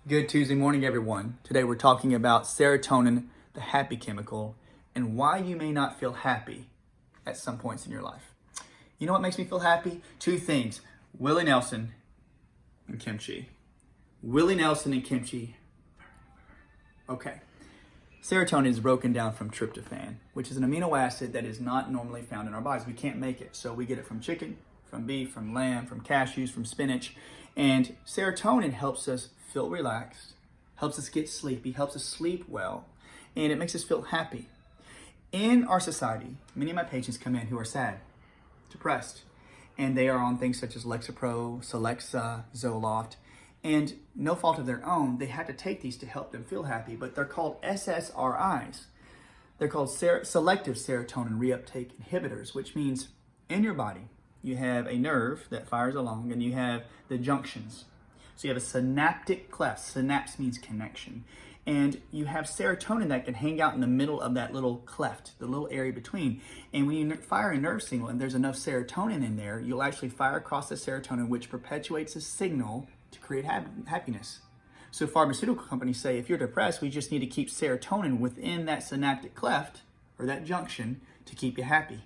Good Tuesday morning, everyone. Today we're talking about serotonin, the happy chemical, and why you may not feel happy at some points in your life. You know what makes me feel happy? Two things, Willie Nelson and kimchi. Willie Nelson and kimchi. Okay. Serotonin is broken down from tryptophan, which is an amino acid that is not normally found in our bodies. We can't make it. So we get it from chicken, from beef, from lamb, from cashews, from spinach. And serotonin helps us feel relaxed, helps us get sleepy, helps us sleep well, and it makes us feel happy. In our society, many of my patients come in who are sad, depressed, and they are on things such as lexapro, celexa, Zoloft, and no fault of their own, they had to take these to help them feel happy, but they're called SSRIs. They're called selective serotonin reuptake inhibitors, which means in your body, you have a nerve that fires along and you have the junctions. So you have a synaptic cleft. Synapse means connection. And you have serotonin that can hang out in the middle of that little cleft, the little area between. And when you fire a nerve signal and there's enough serotonin in there, you'll actually fire across the serotonin, which perpetuates a signal to create happiness. So pharmaceutical companies say, if you're depressed, we just need to keep serotonin within that synaptic cleft or that junction to keep you happy.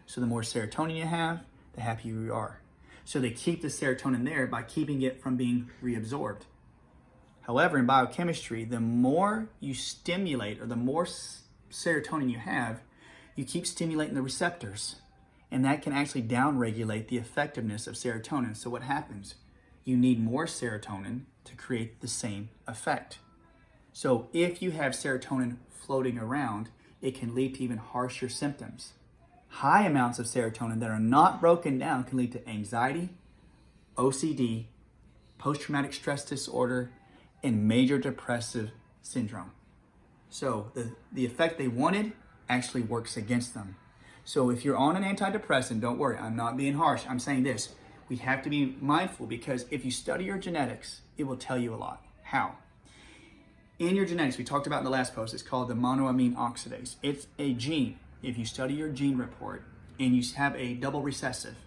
So the more serotonin you have, the happier you are. So they keep the serotonin there by keeping it from being reabsorbed. However, in biochemistry, the more you stimulate or the more serotonin you have, you keep stimulating the receptors. And that can actually downregulate the effectiveness of serotonin. So what happens? You need more serotonin to create the same effect. So if you have serotonin floating around, it can lead to even harsher symptoms. High amounts of serotonin that are not broken down can lead to anxiety, OCD, post-traumatic stress disorder, and major depressive syndrome. So the effect they wanted actually works against them. So if you're on an antidepressant, don't worry, I'm not being harsh. I'm saying this, we have to be mindful because if you study your genetics, it will tell you a lot. How? In your genetics, we talked about in the last post, it's called the monoamine oxidase. It's a gene. If you study your gene report and you have a double recessive,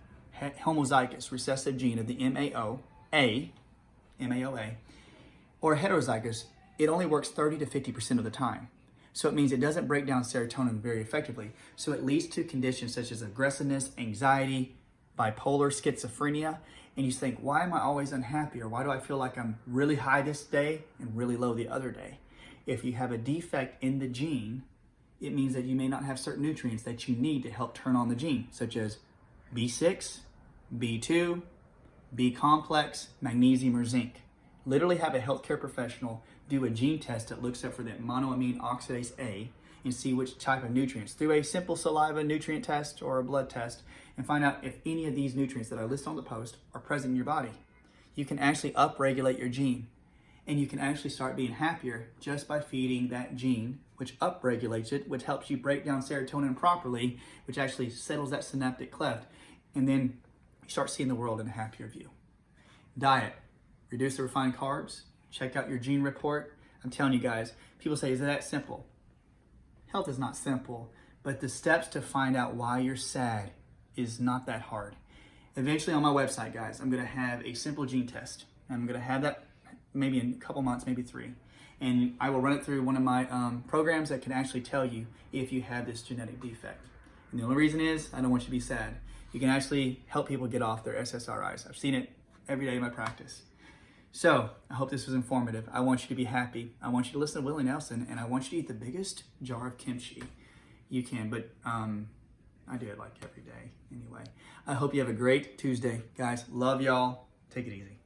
homozygous recessive gene of the MAOA, or heterozygous, it only works 30 to 50% of the time. So it means it doesn't break down serotonin very effectively. So it leads to conditions such as aggressiveness, anxiety, bipolar, schizophrenia, and you think, why am I always unhappy? Or why do I feel like I'm really high this day and really low the other day? If you have a defect in the gene, it means that you may not have certain nutrients that you need to help turn on the gene, such as B6, B2, B complex, magnesium, or zinc. Literally have a healthcare professional do a gene test that looks up for that monoamine oxidase A and see which type of nutrients through a simple saliva nutrient test or a blood test and find out if any of these nutrients that I list on the post are present in your body. You can actually upregulate your gene and you can actually start being happier just by feeding that gene, which upregulates it, which helps you break down serotonin properly, which actually settles that synaptic cleft, and then you start seeing the world in a happier view. Diet, reduce the refined carbs, check out your gene report. I'm telling you guys, people say, is it that simple? Health is not simple, but the steps to find out why you're sad is not that hard. Eventually on my website, guys, I'm gonna have a simple gene test. I'm gonna have that maybe in a couple months, maybe 3. And I will run it through one of my programs that can actually tell you if you have this genetic defect. And the only reason is, I don't want you to be sad. You can actually help people get off their SSRIs. I've seen it every day in my practice. So, I hope this was informative. I want you to be happy. I want you to listen to Willie Nelson, and I want you to eat the biggest jar of kimchi you can, but I do it like every day anyway. I hope you have a great Tuesday. Guys, love y'all. Take it easy.